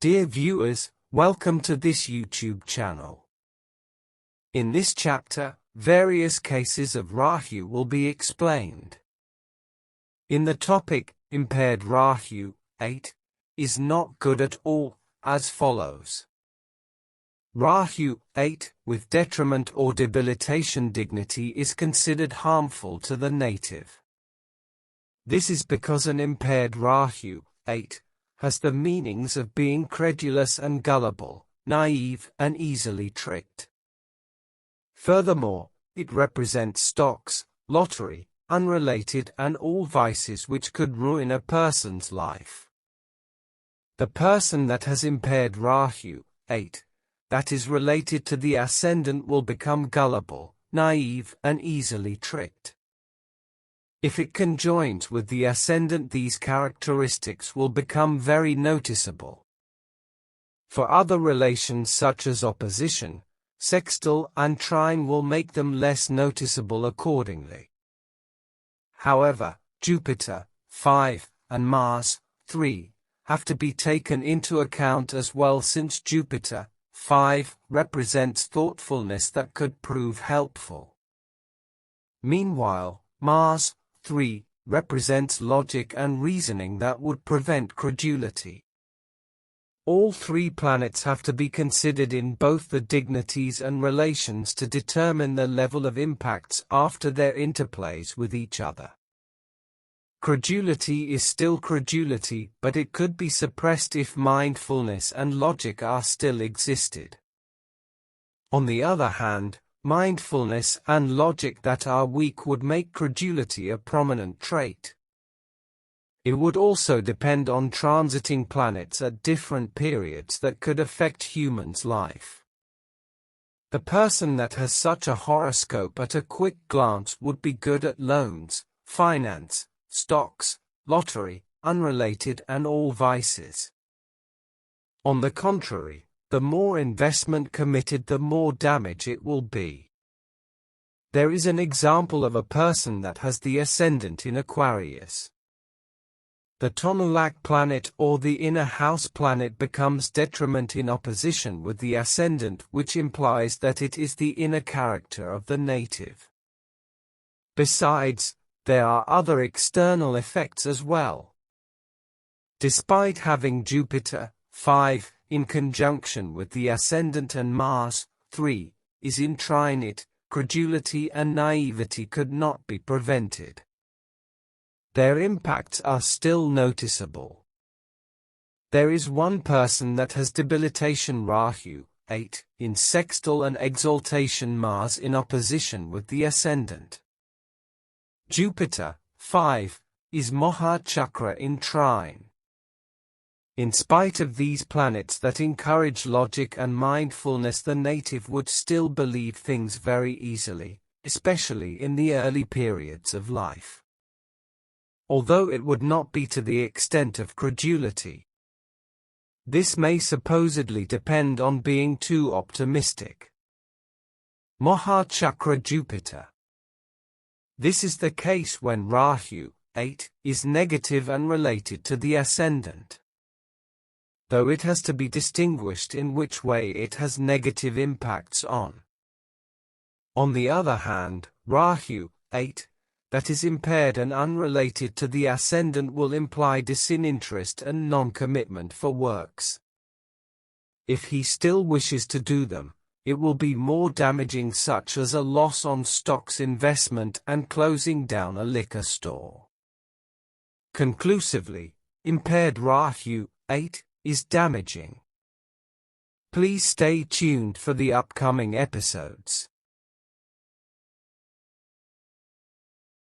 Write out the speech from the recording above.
Dear viewers, welcome to this YouTube channel. In this chapter, various cases of Rahu will be explained. In the topic, Impaired Rahu, 8, is not good at all, as follows. Rahu, 8, with detriment or debilitation dignity is considered harmful to the native. This is because an impaired Rahu, 8, has the meanings of being credulous and gullible, naive and easily tricked. Furthermore, it represents stocks, lottery, unrelated and all vices which could ruin a person's life. The person that has impaired Rahu, 8, that is related to the Ascendant will become gullible, naive and easily tricked. If it conjoins with the Ascendant, these characteristics will become very noticeable. For other relations such as opposition, sextile and trine will make them less noticeable accordingly. However, Jupiter, 5, and Mars, 3, have to be taken into account as well, since Jupiter, 5, represents thoughtfulness that could prove helpful. Meanwhile, Mars, 3, represents logic and reasoning that would prevent credulity. All three planets have to be considered in both the dignities and relations to determine the level of impacts after their interplays with each other. Credulity is still credulity, but it could be suppressed if mindfulness and logic are still existed. On the other hand, mindfulness and logic that are weak would make credulity a prominent trait. It would also depend on transiting planets at different periods that could affect humans' life. The person that has such a horoscope at a quick glance would be good at loans, finance, stocks, lottery, unrelated and all vices. On the contrary, the more investment committed, the more damage it will be. There is an example of a person that has the Ascendant in Aquarius. The Tonulak planet or the inner house planet becomes detriment in opposition with the Ascendant, which implies that it is the inner character of the native. Besides, there are other external effects as well. Despite having Jupiter, 5, in conjunction with the Ascendant and Mars, 3, is in trine, it, credulity and naivety could not be prevented. Their impacts are still noticeable. There is one person that has debilitation Rahu, 8, in sextile and exaltation Mars in opposition with the Ascendant. Jupiter, 5, is Maha Chakra in trine. In spite of these planets that encourage logic and mindfulness, the native would still believe things very easily, especially in the early periods of life. Although it would not be to the extent of credulity. This may supposedly depend on being too optimistic. Maha Chakra Jupiter. This is the case when Rahu, 8, is negative and related to the Ascendant. Though it has to be distinguished in which way it has negative impacts on. On the other hand, Rahu, 8, that is impaired and unrelated to the Ascendant will imply disinterest and non-commitment for works. If he still wishes to do them, it will be more damaging, such as a loss on stocks investment and closing down a liquor store. Conclusively, impaired Rahu, 8, is damaging. Please stay tuned for the upcoming episodes.